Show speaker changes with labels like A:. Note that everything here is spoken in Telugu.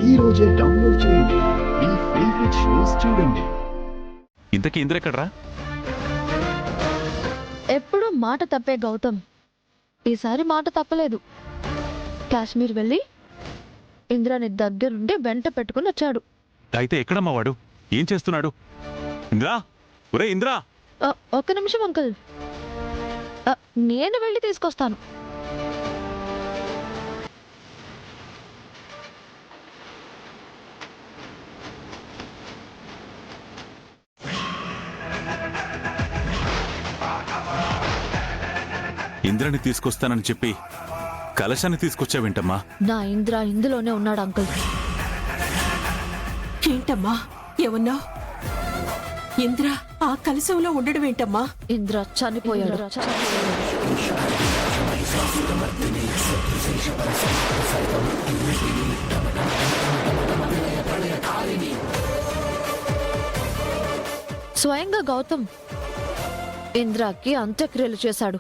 A: ఈ రోజే డౌన్లోడ్ చేయండి. మీ ఫేవరెట్ షోస్ చూడండి.
B: ఇంతకీ ఇంద్ర ఎక్కడ్రా?
C: ఎప్పుడు మాట తప్పే గౌతమ్ ఈసారి మాట తప్పలేదు. కాశ్మీర్ వెళ్ళి ఇంద్రాని దగ్గరుండి వెంట పెట్టుకుని వచ్చాడు.
B: అయితే ఎక్కడమ్మా వాడు? ఏం చేస్తున్నాడు? ఇంద్రా, ఒరే ఇంద్రా!
C: ఒక్క నిమిషం అంకుల్, నేను వెళ్ళి తీసుకొస్తాను.
B: ఇంద్రని తీసుకొస్తానని చెప్పి కలశాన్ని తీసుకొచ్చావేంటమ్మా?
C: నా ఇంద్ర ఇందులోనే ఉన్నాడు అంకుల్.
D: ఏంటమ్మా ఏమన్నా? ఇంద్ర ఆ కలశంలో ఉండడం ఏంటమ్మా?
C: ఇంద్ర చనిపోయాడు. స్వయంగా గౌతమ్ ఇంద్రాకి అంత్యక్రియలు చేశాడు.